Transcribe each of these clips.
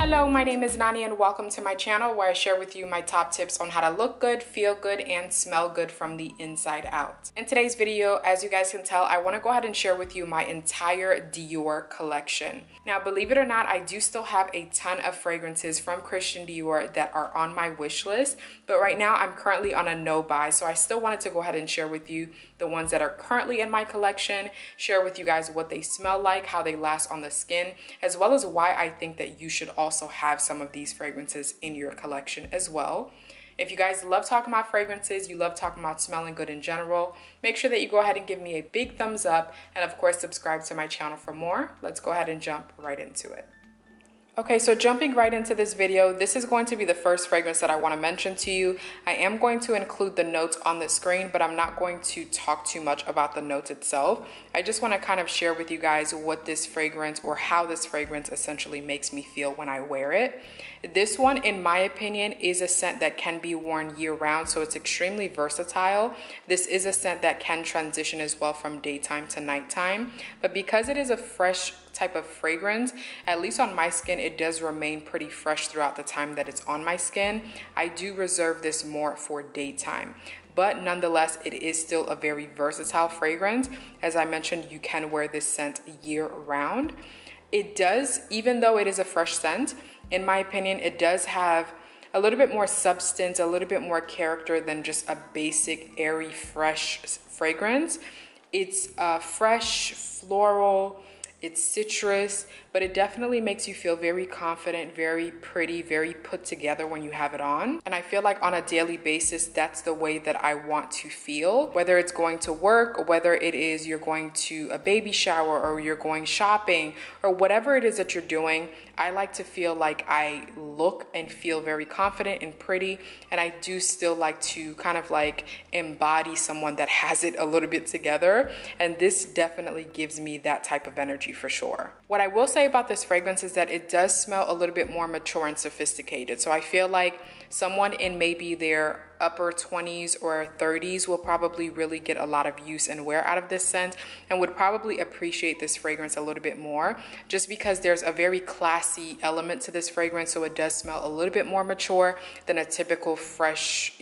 Hello, my name is Nani and welcome to my channel where I share with you my top tips on how to look good, feel good, and smell good from the inside out. In today's video, as you guys can tell, I want to go ahead and share with you my entire Dior collection. Now, believe it or not, I do still have a ton of fragrances from Christian Dior that are on my wish list, but right now I'm currently on a no buy, so I still wanted to go ahead and share with you the ones that are currently in my collection, share with you guys what they smell like, how they last on the skin, as well as why I think that you should also have some of these fragrances in your collection as well. If you guys love talking about fragrances, you love talking about smelling good in general, make sure that you go ahead and give me a big thumbs up and of course subscribe to my channel for more. Let's go ahead and jump right into it. Okay, so jumping right into this video, this is going to be the first fragrance that I want to mention to you. I am going to include the notes on the screen, but I'm not going to talk too much about the notes itself. I just want to kind of share with you guys what this fragrance or how this fragrance essentially makes me feel when I wear it. This one, in my opinion, is a scent that can be worn year-round, so it's extremely versatile. This is a scent that can transition as well from daytime to nighttime, but because it is a fresh type of fragrance, at least on my skin, it does remain pretty fresh throughout the time that it's on my skin. I do reserve this more for daytime, but nonetheless, it is still a very versatile fragrance. As I mentioned, you can wear this scent year-round. It does, even though it is a fresh scent, in my opinion, it does have a little bit more substance, a little bit more character than just a basic, airy, fresh fragrance. It's fresh, floral, it's citrus, but it definitely makes you feel very confident, very pretty, very put together when you have it on. And I feel like on a daily basis, that's the way that I want to feel. Whether it's going to work, or whether it is you're going to a baby shower, or you're going shopping, or whatever it is that you're doing, I like to feel like I look and feel very confident and pretty. And I do still like to kind of like embody someone that has it a little bit together. And this definitely gives me that type of energy for sure. What I will say about this fragrance is that it does smell a little bit more mature and sophisticated. So I feel like someone in maybe their upper 20s or 30s will probably really get a lot of use and wear out of this scent and would probably appreciate this fragrance a little bit more, just because there's a very classy element to this fragrance. So it does smell a little bit more mature than a typical fresh,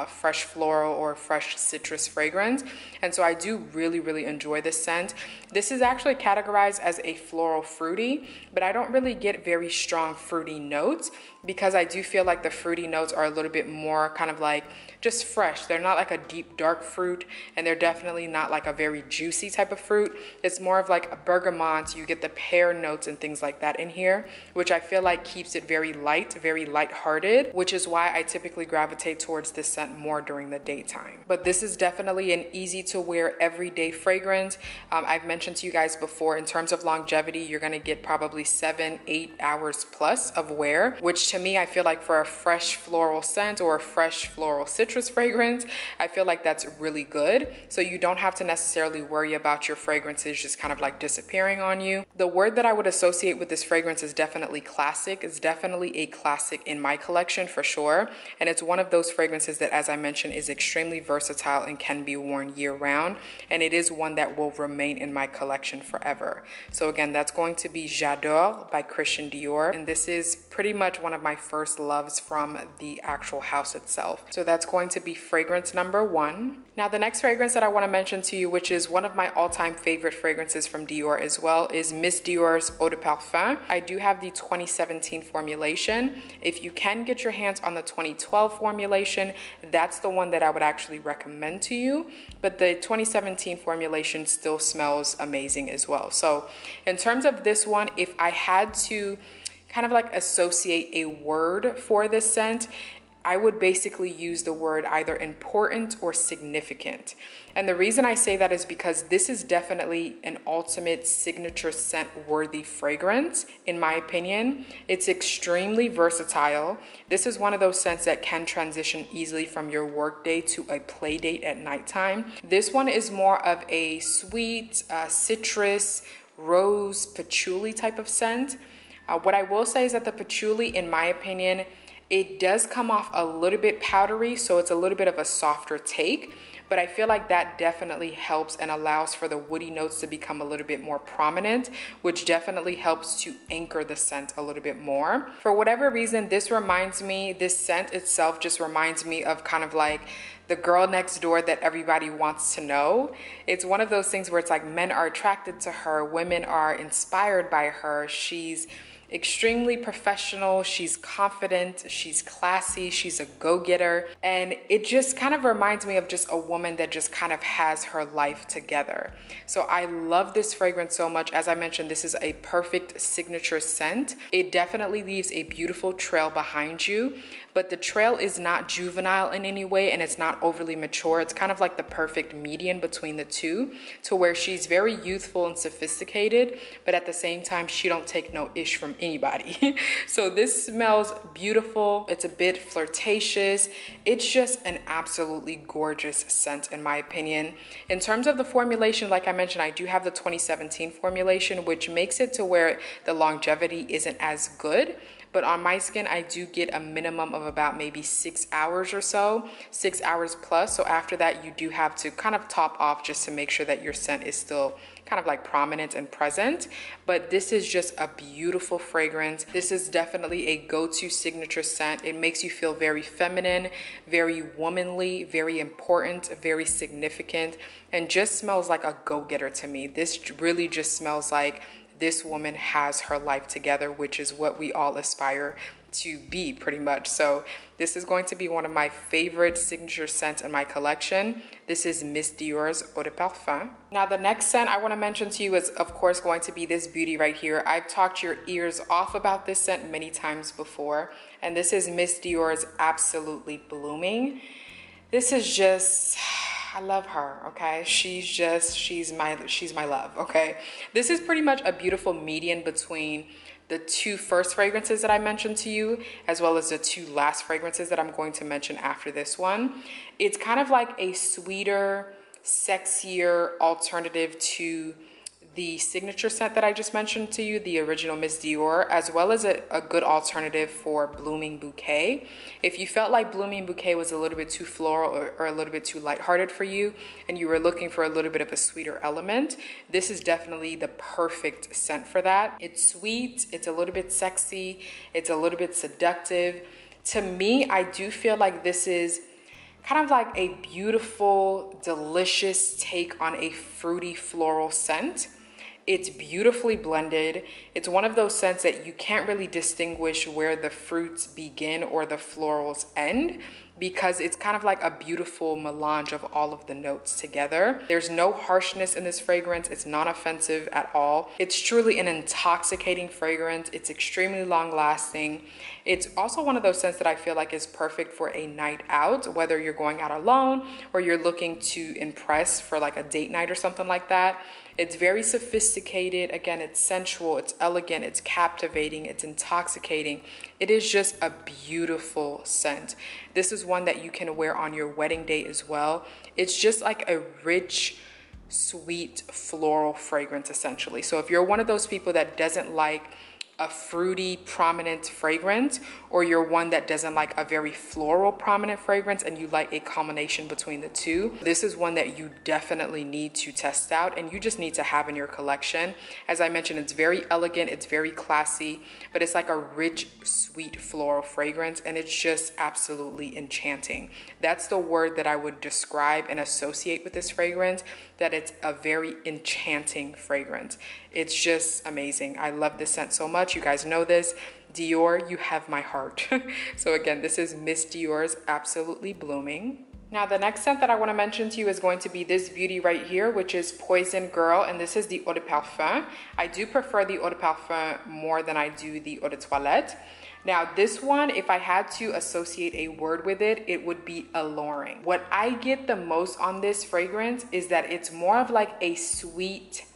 fresh floral or fresh citrus fragrance. And so I do really enjoy this scent. This is actually categorized as a floral fruity, but I don't really get very strong fruity notes, because I do feel like the fruity notes are a little bit more kind of like just fresh. They're not like a deep dark fruit, and they're definitely not like a very juicy type of fruit. It's more of like a bergamot. You get the pear notes and things like that in here, which I feel like keeps it very light, very lighthearted, which is why I typically gravitate towards this scent more during the daytime. But this is definitely an easy to wear everyday fragrance. I've mentioned to you guys before, in terms of longevity, you're gonna get probably 7-8 hours plus of wear, which to me, I feel like for a fresh floral scent or a fresh floral citrus fragrance, I feel like that's really good. So you don't have to necessarily worry about your fragrances just kind of like disappearing on you. The word that I would associate with this fragrance is definitely classic. It's definitely a classic in my collection for sure. And it's one of those fragrances that, as I mentioned, is extremely versatile and can be worn year round. And it is one that will remain in my collection forever. So again, that's going to be J'adore by Christian Dior. And this is pretty much one of my first loves from the actual house itself. So that's going to be fragrance number 1. Now the next fragrance that I want to mention to you, which is one of my all-time favorite fragrances from Dior as well, is Miss Dior's Eau de Parfum. I do have the 2017 formulation. If you can get your hands on the 2012 formulation, that's the one that I would actually recommend to you. But the 2017 formulation still smells amazing as well. So in terms of this one, if I had to kind of like associate a word for this scent, I would basically use the word either important or significant. And the reason I say that is because this is definitely an ultimate signature scent worthy fragrance, in my opinion. It's extremely versatile. This is one of those scents that can transition easily from your work day to a play date at nighttime. This one is more of a sweet, citrus, rose, patchouli type of scent. What I will say is that the patchouli, in my opinion, it does come off a little bit powdery, so it's a little bit of a softer take. but I feel like that definitely helps and allows for the woody notes to become a little bit more prominent, which definitely helps to anchor the scent a little bit more. For whatever reason, this scent itself just reminds me of kind of like the girl next door that everybody wants to know. It's one of those things where it's like men are attracted to her, women are inspired by her. She's extremely professional, she's confident, she's classy, she's a go-getter, and it just kind of reminds me of just a woman that just kind of has her life together. So I love this fragrance so much. As I mentioned, this is a perfect signature scent. It definitely leaves a beautiful trail behind you, but the trail is not juvenile in any way and it's not overly mature. It's kind of like the perfect median between the two, to where she's very youthful and sophisticated, but at the same time she don't take no ish from anybody. So this smells beautiful. It's a bit flirtatious. It's just an absolutely gorgeous scent in my opinion. In terms of the formulation, like I mentioned, I do have the 2017 formulation, which makes it to where the longevity isn't as good. But on my skin, I do get a minimum of about maybe 6 hours or so, 6 hours plus. So after that, you do have to kind of top off just to make sure that your scent is still kind of like prominent and present. But this is just a beautiful fragrance. This is definitely a go-to signature scent. It makes you feel very feminine, very womanly, very important, very significant, and just smells like a go-getter to me. This really just smells like this woman has her life together, which is what we all aspire to be pretty much. So this is going to be one of my favorite signature scents in my collection. This is Miss Dior's Eau de Parfum. Now the next scent I want to mention to you is of course going to be this beauty right here. I've talked your ears off about this scent many times before, and this is Miss Dior's Absolutely Blooming. This is just, I love her, okay? She's my love, okay? This is pretty much a beautiful median between the two first fragrances that I mentioned to you, as well as the two last fragrances that I'm going to mention after this one. It's kind of like a sweeter, sexier alternative to the signature scent that I just mentioned to you, the original Miss Dior, as well as a good alternative for Blooming Bouquet. If you felt like Blooming Bouquet was a little bit too floral or a little bit too lighthearted for you, and you were looking for a little bit of a sweeter element, this is definitely the perfect scent for that. It's sweet, it's a little bit sexy, it's a little bit seductive. To me, I do feel like this is kind of like a beautiful, delicious take on a fruity floral scent. It's beautifully blended. It's one of those scents that you can't really distinguish where the fruits begin or the florals end, because it's kind of like a beautiful melange of all of the notes together. There's no harshness in this fragrance. It's not offensive at all. It's truly an intoxicating fragrance. It's extremely long lasting. It's also one of those scents that I feel like is perfect for a night out, whether you're going out alone or you're looking to impress for like a date night or something like that. It's very sophisticated. Again, it's sensual, it's elegant, it's captivating, it's intoxicating. It is just a beautiful scent. This is one that you can wear on your wedding day as well. It's just like a rich, sweet floral fragrance essentially. So if you're one of those people that doesn't like a fruity prominent fragrance, or you're one that doesn't like a very floral prominent fragrance and you like a combination between the two, this is one that you definitely need to test out and you just need to have in your collection. As I mentioned, it's very elegant, it's very classy, but it's like a rich, sweet floral fragrance, and it's just absolutely enchanting. That's the word that I would describe and associate with this fragrance, that it's a very enchanting fragrance. It's just amazing. I love this scent so much. You guys know this. Dior, you have my heart. So again, this is Miss Dior's Absolutely Blooming. Now the next scent that I want to mention to you is going to be this beauty right here, which is Poison Girl, and this is the Eau de Parfum. I do prefer the Eau de Parfum more than I do the Eau de Toilette. Now this one, if I had to associate a word with it, it would be alluring. What I get the most on this fragrance is that it's more of like a sweet,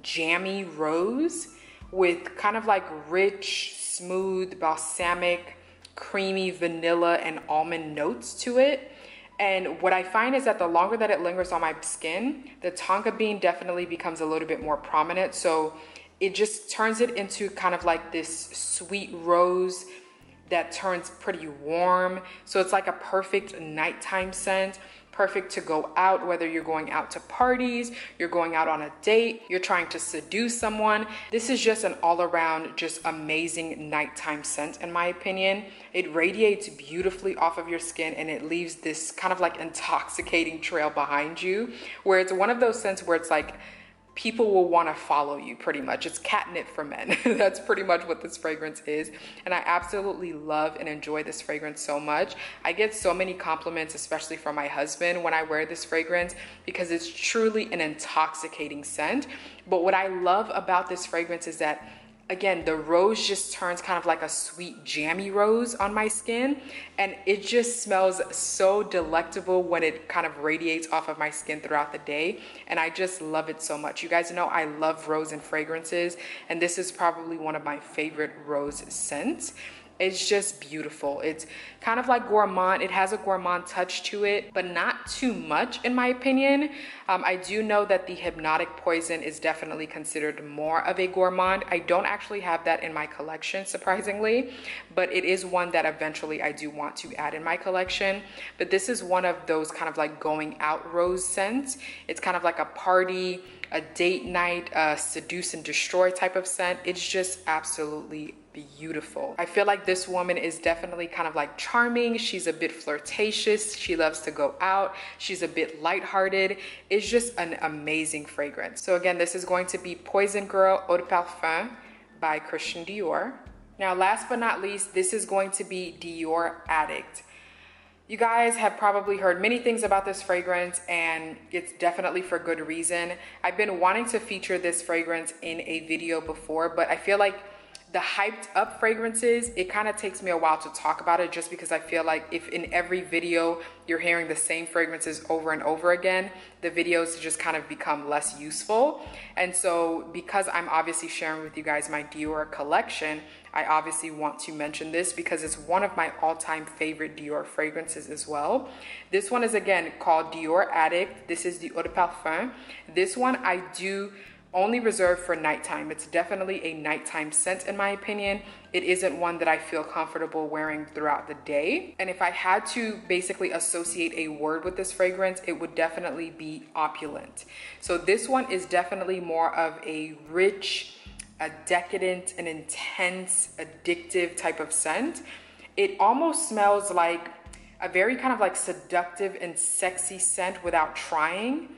jammy rose with kind of like rich, smooth, balsamic, creamy vanilla and almond notes to it. And what I find is that the longer that it lingers on my skin, the tonka bean definitely becomes a little bit more prominent. So it just turns it into kind of like this sweet rose that turns pretty warm. So it's like a perfect nighttime scent, perfect to go out, whether you're going out to parties, you're going out on a date, you're trying to seduce someone. This is just an all-around, just amazing nighttime scent, in my opinion. It radiates beautifully off of your skin, and it leaves this kind of like intoxicating trail behind you, where it's one of those scents where it's like, people will want to follow you pretty much. It's catnip for men. That's pretty much what this fragrance is. And I absolutely love and enjoy this fragrance so much. I get so many compliments, especially from my husband, when I wear this fragrance, because it's truly an intoxicating scent. But what I love about this fragrance is that, again, the rose just turns kind of like a sweet jammy rose on my skin, and it just smells so delectable when it kind of radiates off of my skin throughout the day, and I just love it so much. You guys know I love rose and fragrances, and this is probably one of my favorite rose scents. It's just beautiful. It's kind of like gourmand. It has a gourmand touch to it, but not too much in my opinion. I do know that the Hypnotic Poison is definitely considered more of a gourmand. I don't actually have that in my collection, surprisingly, but it is one that eventually I do want to add in my collection. But this is one of those kind of like going out rose scents. It's kind of like a party, a date night, a seduce and destroy type of scent. It's just absolutely beautiful. I feel like this woman is definitely kind of like charming. She's a bit flirtatious. She loves to go out. She's a bit lighthearted. It's just an amazing fragrance. So again, this is going to be Poison Girl Eau de Parfum by Christian Dior. Now, last but not least, this is going to be Dior Addict. You guys have probably heard many things about this fragrance, and it's definitely for good reason. I've been wanting to feature this fragrance in a video before, but I feel like the hyped up fragrances, it kind of takes me a while to talk about it, just because I feel like if in every video you're hearing the same fragrances over and over again, the videos just kind of become less useful. And so because I'm obviously sharing with you guys my Dior collection, I obviously want to mention this because it's one of my all-time favorite Dior fragrances as well. This one is again called Dior Addict. This is the Eau de Parfum. This one I do only reserved for nighttime. It's definitely a nighttime scent in my opinion. It isn't one that I feel comfortable wearing throughout the day. And if I had to basically associate a word with this fragrance, it would definitely be opulent. So this one is definitely more of a rich, a decadent, an intense, addictive type of scent. It almost smells like a very kind of like seductive and sexy scent without trying.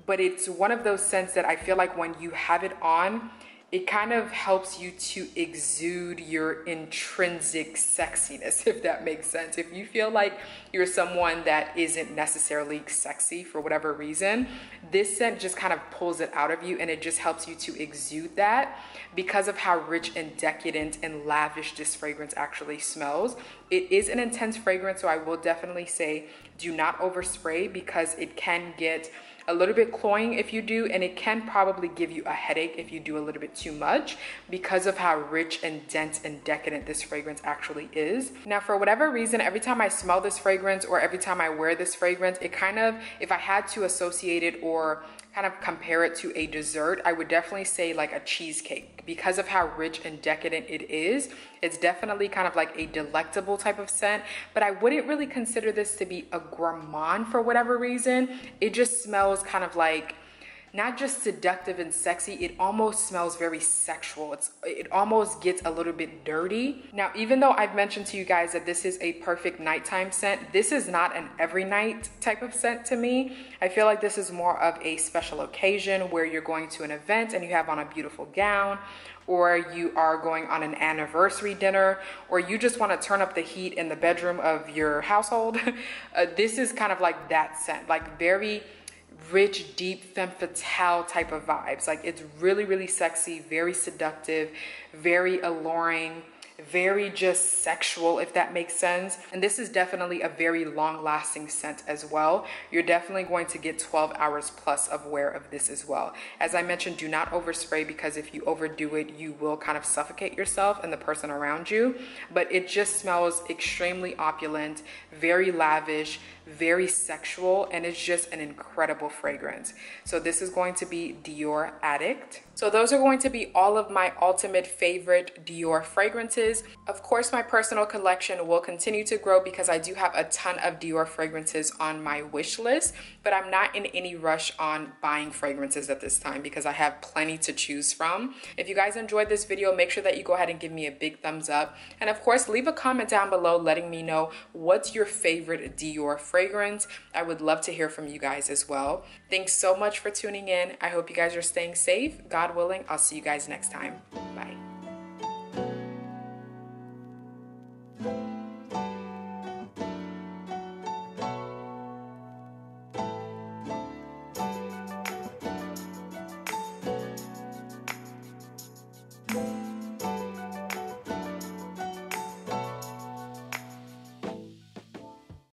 But it's one of those scents that I feel like when you have it on, it kind of helps you to exude your intrinsic sexiness, if that makes sense. If you feel like you're someone that isn't necessarily sexy for whatever reason, this scent just kind of pulls it out of you, and it just helps you to exude that because of how rich and decadent and lavish this fragrance actually smells. It is an intense fragrance, so I will definitely say do not overspray, because it can get a little bit cloying if you do, and it can probably give you a headache if you do a little bit too much because of how rich and dense and decadent this fragrance actually is. Now, for whatever reason, every time I smell this fragrance or every time I wear this fragrance, it kind of, if I had to associate it or kind of compare it to a dessert, I would definitely say like a cheesecake. Because of how rich and decadent it is, it's definitely kind of like a delectable type of scent, but I wouldn't really consider this to be a gourmand for whatever reason. It just smells kind of like not just seductive and sexy, it almost smells very sexual. It almost gets a little bit dirty. Now, even though I've mentioned to you guys that this is a perfect nighttime scent, this is not an every night type of scent to me. I feel like this is more of a special occasion where you're going to an event and you have on a beautiful gown, or you are going on an anniversary dinner, or you just want to turn up the heat in the bedroom of your household. This is kind of like that scent, like very rich, deep femme fatale type of vibes. Like it's really, really sexy, very seductive, very alluring, very just sexual, if that makes sense. And this is definitely a very long-lasting scent as well. You're definitely going to get 12 hours plus of wear of this as well. As I mentioned, do not overspray, because if you overdo it, you will kind of suffocate yourself and the person around you. But it just smells extremely opulent, very lavish, very sexual, and it's just an incredible fragrance. So this is going to be Dior Addict. So those are going to be all of my ultimate favorite Dior fragrances. Of course, my personal collection will continue to grow because I do have a ton of Dior fragrances on my wish list, but I'm not in any rush on buying fragrances at this time because I have plenty to choose from. If you guys enjoyed this video, make sure that you go ahead and give me a big thumbs up. And of course, leave a comment down below letting me know what's your favorite Dior fragrance. I would love to hear from you guys as well. Thanks so much for tuning in. I hope you guys are staying safe. God willing, I'll see you guys next time. Bye.